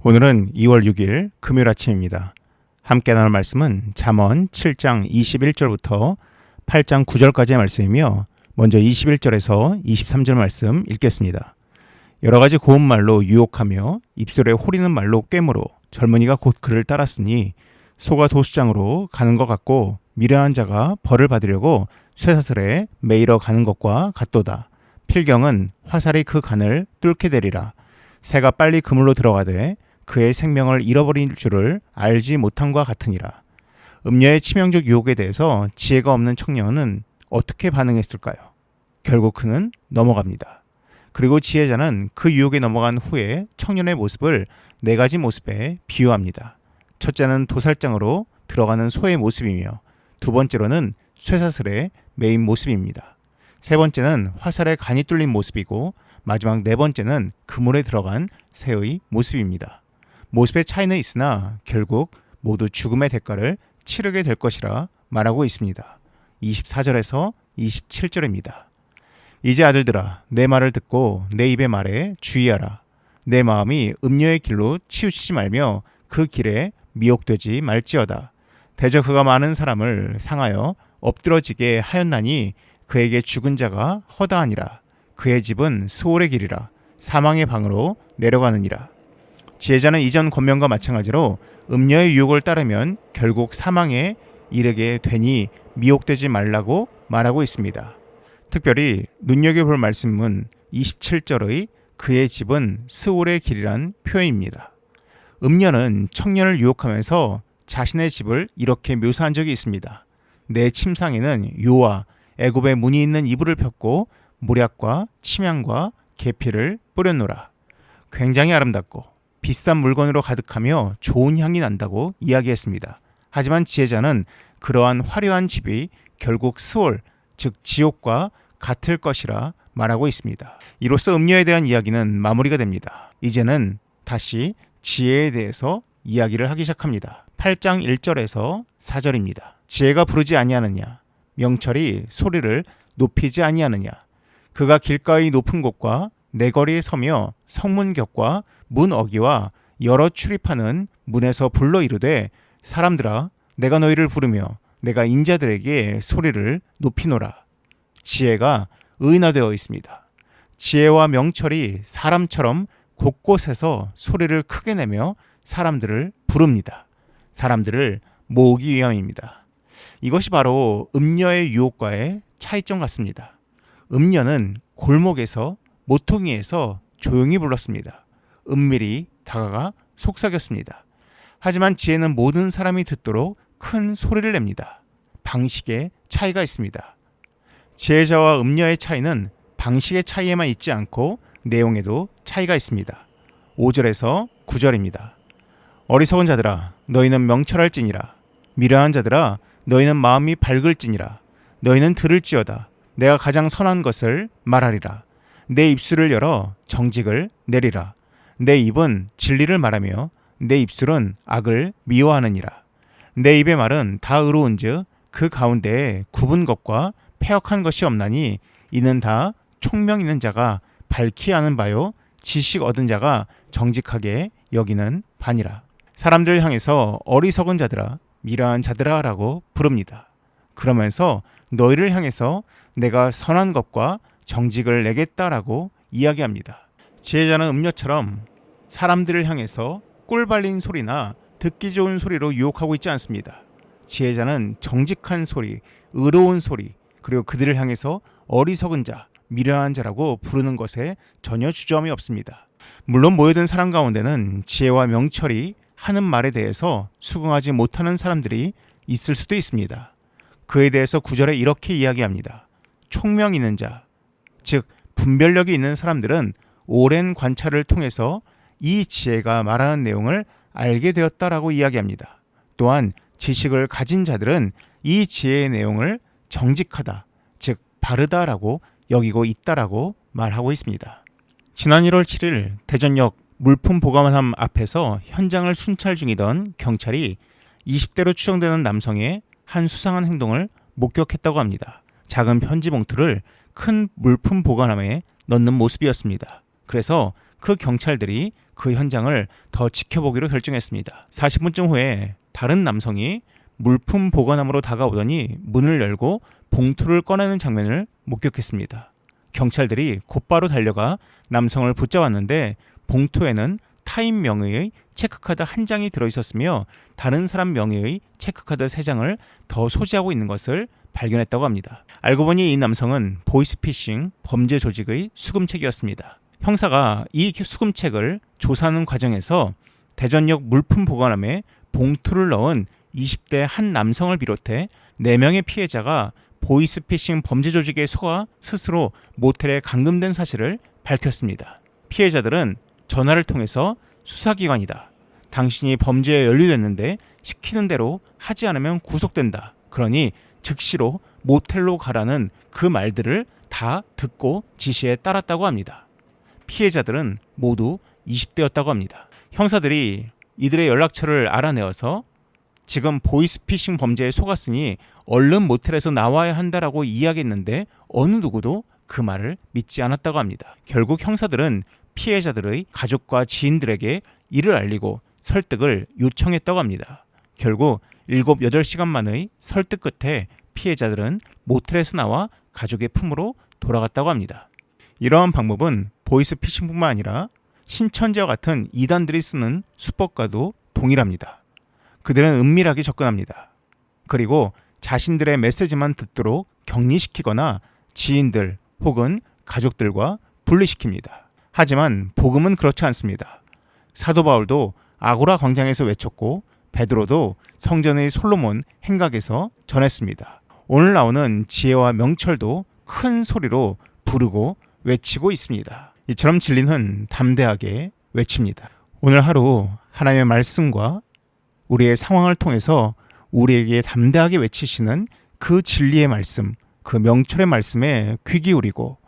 오늘은 2월 6일 금요일 아침입니다. 함께 나눌 말씀은 잠언 7장 21절부터 8장 9절까지의 말씀이며 먼저 21절에서 23절 말씀 읽겠습니다. 여러 가지 고운 말로 유혹하며 입술에 호리는 말로 꿰므로 젊은이가 곧 그를 따랐으니 소가 도수장으로 가는 것 같고 미련한 자가 벌을 받으려고 쇠사슬에 매이러 가는 것과 같도다. 필경은 화살이 그 간을 뚫게 되리라. 새가 빨리 그물로 들어가되 그의 생명을 잃어버릴 줄을 알지 못함과 같으니라. 음녀의 치명적 유혹에 대해서 지혜가 없는 청년은 어떻게 반응했을까요? 결국 그는 넘어갑니다. 그리고 지혜자는 그 유혹에 넘어간 후에 청년의 모습을 네 가지 모습에 비유합니다. 첫째는 도살장으로 들어가는 소의 모습이며 두 번째로는 쇠사슬에 매인 모습입니다. 세 번째는 화살에 간이 뚫린 모습이고 마지막 네 번째는 그물에 들어간 새의 모습입니다. 모습의 차이는 있으나 결국 모두 죽음의 대가를 치르게 될 것이라 말하고 있습니다. 24절에서 27절입니다. 이제 아들들아 내 말을 듣고 내 입의 말에 주의하라. 내 마음이 음녀의 길로 치우치지 말며 그 길에 미혹되지 말지어다. 대저 그가 많은 사람을 상하여 엎드러지게 하였나니 그에게 죽은 자가 허다하니라. 그의 집은 스올의 길이라 사망의 방으로 내려가느니라. 지혜자는 이전 권면과 마찬가지로 음녀의 유혹을 따르면 결국 사망에 이르게 되니 미혹되지 말라고 말하고 있습니다. 특별히 눈여겨볼 말씀은 27절의 그의 집은 스올의 길이란 표현입니다. 음녀는 청년을 유혹하면서 자신의 집을 이렇게 묘사한 적이 있습니다. 내 침상에는 유와 애굽의 무늬 있는 이불을 폈고 모략과 침향과 계피를 뿌렸노라. 굉장히 아름답고 비싼 물건으로 가득하며 좋은 향이 난다고 이야기했습니다. 하지만 지혜자는 그러한 화려한 집이 결국 스올, 즉 지옥과 같을 것이라 말하고 있습니다. 이로써 음녀에 대한 이야기는 마무리가 됩니다. 이제는 다시 지혜에 대해서 이야기를 하기 시작합니다. 8장 1절에서 4절입니다. 지혜가 부르지 아니하느냐, 명철이 소리를 높이지 아니하느냐. 그가 길가의 높은 곳과 내거리에 서며 성문 격과 문 어기와 여러 출입하는 문에서 불러 이르되 사람들아 내가 너희를 부르며 내가 인자들에게 소리를 높이노라. 지혜가 의인화되어 있습니다. 지혜와 명철이 사람처럼 곳곳에서 소리를 크게 내며 사람들을 부릅니다. 사람들을 모으기 위함입니다. 이것이 바로 음녀의 유혹과의 차이점 같습니다. 음녀는 골목에서 모퉁이에서 조용히 불렀습니다. 은밀히 다가가 속삭였습니다. 하지만 지혜는 모든 사람이 듣도록 큰 소리를 냅니다. 방식의 차이가 있습니다. 지혜자와 음녀의 차이는 방식의 차이에만 있지 않고 내용에도 차이가 있습니다. 5절에서 9절입니다. 어리석은 자들아 너희는 명철할지니라. 미련한 자들아 너희는 마음이 밝을지니라. 너희는 들을지어다. 내가 가장 선한 것을 말하리라. 내 입술을 열어 정직을 내리라. 내 입은 진리를 말하며 내 입술은 악을 미워하느니라. 내 입의 말은 다 의로운즉 그 가운데에 굽은 것과 패역한 것이 없나니 이는 다 총명 있는 자가 밝히 아는 바요 지식 얻은 자가 정직하게 여기는 바니라. 사람들 향해서 어리석은 자들아 미련한 자들아 라고 부릅니다. 그러면서 너희를 향해서 내가 선한 것과 정직을 내겠다라고 이야기합니다. 지혜자는 음녀처럼 사람들을 향해서 꿀 발린 소리나 듣기 좋은 소리로 유혹하고 있지 않습니다. 지혜자는 정직한 소리, 의로운 소리, 그리고 그들을 향해서 어리석은 자, 미련한 자라고 부르는 것에 전혀 주저함이 없습니다. 물론 모여든 사람 가운데는 지혜와 명철이 하는 말에 대해서 수긍하지 못하는 사람들이 있을 수도 있습니다. 그에 대해서 9절에 이렇게 이야기합니다. 총명 있는 자, 즉 분별력이 있는 사람들은 오랜 관찰을 통해서 이 지혜가 말하는 내용을 알게 되었다라고 이야기합니다. 또한 지식을 가진 자들은 이 지혜의 내용을 정직하다, 즉 바르다라고 여기고 있다라고 말하고 있습니다. 지난 1월 7일 대전역 물품 보관함 앞에서 현장을 순찰 중이던 경찰이 20대로 추정되는 남성의 한 수상한 행동을 목격했다고 합니다. 작은 편지 봉투를 큰 물품 보관함에 넣는 모습이었습니다. 그래서 그 경찰들이 그 현장을 더 지켜보기로 결정했습니다. 40분쯤 후에 다른 남성이 물품 보관함으로 다가오더니 문을 열고 봉투를 꺼내는 장면을 목격했습니다. 경찰들이 곧바로 달려가 남성을 붙잡았는데 봉투에는 타인 명의의 체크카드 한 장이 들어있었으며 다른 사람 명의의 체크카드 3장을 더 소지하고 있는 것을 발견했다고 합니다. 알고 보니 이 남성은 보이스피싱 범죄 조직의 수금책이었습니다. 형사가 이 수금책을 조사하는 과정에서 대전역 물품 보관함에 봉투를 넣은 20대 한 남성을 비롯해 4명의 피해자가 보이스피싱 범죄 조직에 속아 스스로 모텔에 감금된 사실을 밝혔습니다. 피해자들은 전화를 통해서 수사기관이다. 당신이 범죄에 연루됐는데 시키는 대로 하지 않으면 구속된다. 그러니 즉시로 모텔로 가라는 그 말들을 다 듣고 지시에 따랐다고 합니다. 피해자들은 모두 20대였다고 합니다. 형사들이 이들의 연락처를 알아내어서 지금 보이스피싱 범죄에 속았으니 얼른 모텔에서 나와야 한다라고 이야기했는데 어느 누구도 그 말을 믿지 않았다고 합니다. 결국 형사들은 피해자들의 가족과 지인들에게 이를 알리고 설득을 요청했다고 합니다. 결국 7, 8시간 만의 설득 끝에 피해자들은 모텔에서 나와 가족의 품으로 돌아갔다고 합니다. 이러한 방법은 보이스피싱뿐만 아니라 신천지와 같은 이단들이 쓰는 수법과도 동일합니다. 그들은 은밀하게 접근합니다. 그리고 자신들의 메시지만 듣도록 격리시키거나 지인들 혹은 가족들과 분리시킵니다. 하지만 복음은 그렇지 않습니다. 사도 바울도 아고라 광장에서 외쳤고 베드로도 성전의 솔로몬 행각에서 전했습니다. 오늘 나오는 지혜와 명철도 큰 소리로 부르고 외치고 있습니다. 이처럼 진리는 담대하게 외칩니다. 오늘 하루 하나님의 말씀과 우리의 상황을 통해서 우리에게 담대하게 외치시는 그 진리의 말씀, 그 명철의 말씀에 귀 기울이고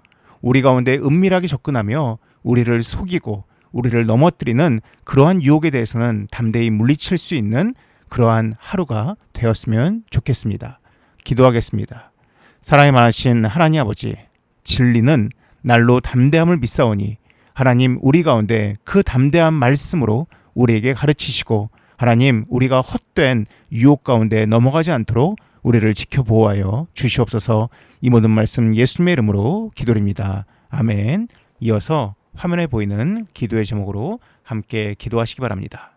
우리 가운데 은밀하게 접근하며 우리를 속이고 우리를 넘어뜨리는 그러한 유혹에 대해서는 담대히 물리칠 수 있는 그러한 하루가 되었으면 좋겠습니다. 기도하겠습니다. 사랑이 많으신 하나님 아버지, 진리는 날로 담대함을 믿사오니 하나님 우리 가운데 그 담대한 말씀으로 우리에게 가르치시고 하나님 우리가 헛된 유혹 가운데 넘어가지 않도록 우리를 지켜보호하여 주시옵소서. 이 모든 말씀 예수님의 이름으로 기도드립니다. 아멘. 이어서 화면에 보이는 기도의 제목으로 함께 기도하시기 바랍니다.